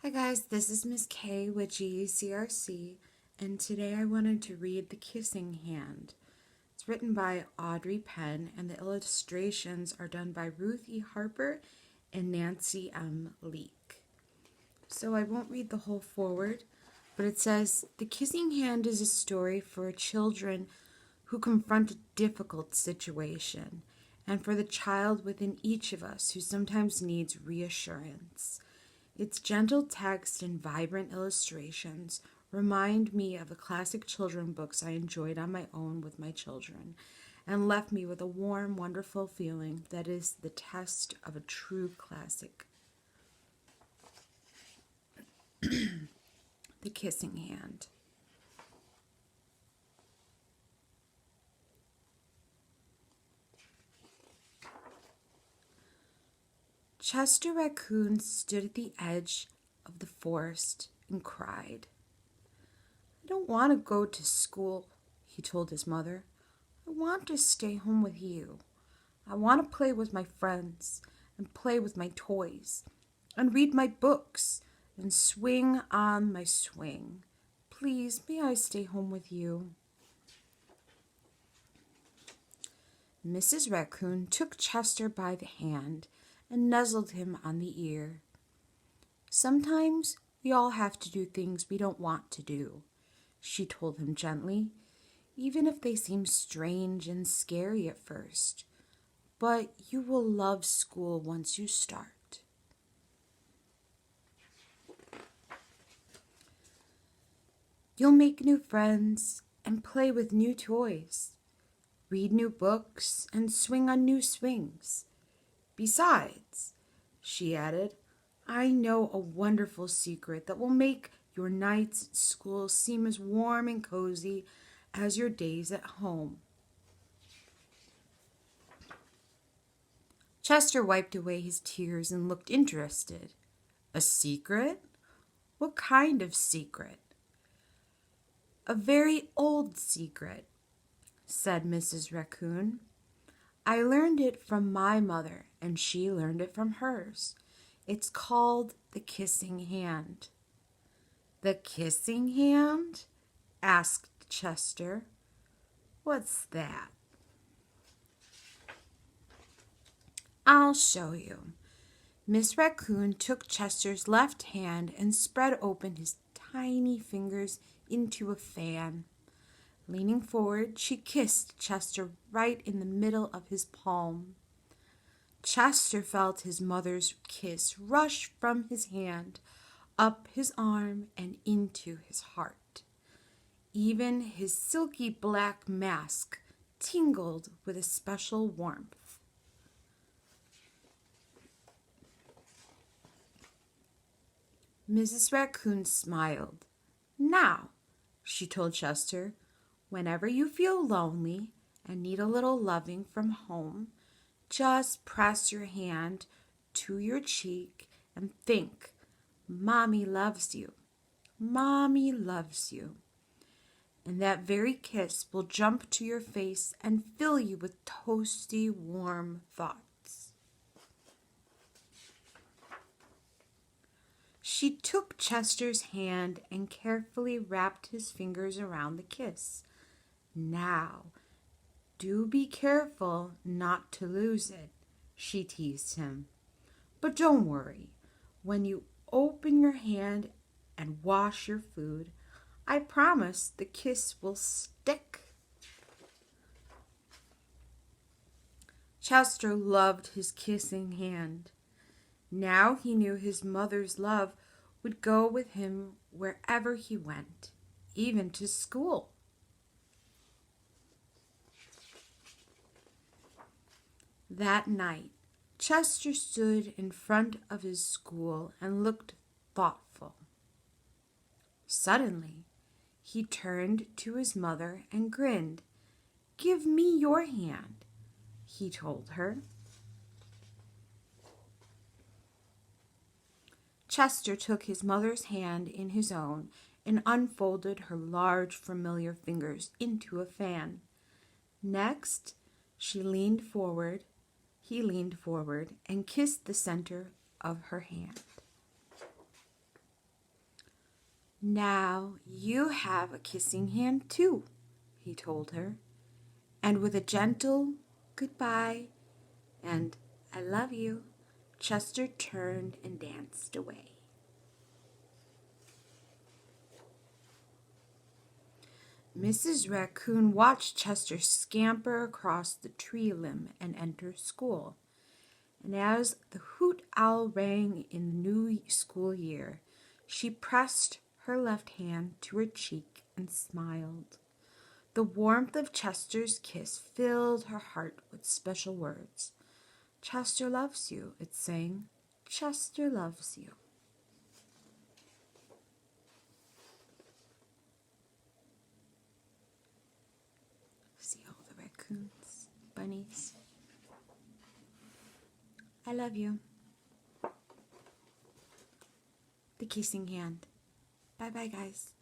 Hi guys, this is Miss K with GECRC, and today I wanted to read The Kissing Hand. It's written by Audrey Penn, and the illustrations are done by Ruth E. Harper and Nancy M. Leake. So I won't read the whole foreword, but it says, The Kissing Hand is a story for children who confront a difficult situation, and for the child within each of us who sometimes needs reassurance. Its gentle text and vibrant illustrations remind me of the classic children books I enjoyed on my own with my children, and left me with a warm, wonderful feeling that is the test of a true classic. The Kissing Hand. Chester Raccoon stood at the edge of the forest and cried. I don't want to go to school, he told his mother. I want to stay home with you. I want to play with my friends and play with my toys and read my books and swing on my swing. Please, may I stay home with you? Mrs. Raccoon took Chester by the hand and nuzzled him on the ear. Sometimes we all have to do things we don't want to do, she told him gently, even if they seem strange and scary at first. But you will love school once you start. You'll make new friends and play with new toys, read new books and swing on new swings. Besides, she added, I know a wonderful secret that will make your nights at school seem as warm and cozy as your days at home. Chester wiped away his tears and looked interested. A secret? What kind of secret? A very old secret, said Mrs. Raccoon. I learned it from my mother, and she learned it from hers. It's called the Kissing Hand. The Kissing Hand? Asked Chester. What's that? I'll show you. Miss Raccoon took Chester's left hand and spread open his tiny fingers into a fan. Leaning forward, she kissed Chester right in the middle of his palm. Chester felt his mother's kiss rush from his hand, up his arm, and into his heart. Even his silky black mask tingled with a special warmth. Mrs. Raccoon smiled. Now, she told Chester, whenever you feel lonely and need a little loving from home, just press your hand to your cheek and think, Mommy loves you. Mommy loves you. And that very kiss will jump to your face and fill you with toasty, warm thoughts. She took Chester's hand and carefully wrapped his fingers around the kiss. Now, do be careful not to lose it, she teased him. But don't worry. When you open your hand and wash your food, I promise the kiss will stick. Chester loved his kissing hand. Now he knew his mother's love would go with him wherever he went, even to school. That night, Chester stood in front of his school and looked thoughtful. Suddenly, he turned to his mother and grinned. Give me your hand, he told her. Chester took his mother's hand in his own and unfolded her large, familiar fingers into a fan. Next, he leaned forward and kissed the center of her hand. Now you have a kissing hand too, he told her. And with a gentle goodbye and I love you, Chester turned and danced away. Mrs. Raccoon watched Chester scamper across the tree limb and enter school. And as the hoot owl rang in the new school year, she pressed her left hand to her cheek and smiled. The warmth of Chester's kiss filled her heart with special words. Chester loves you, it sang. Chester loves you. See all the raccoons, bunnies. I love you. The kissing hand. Bye-bye, guys.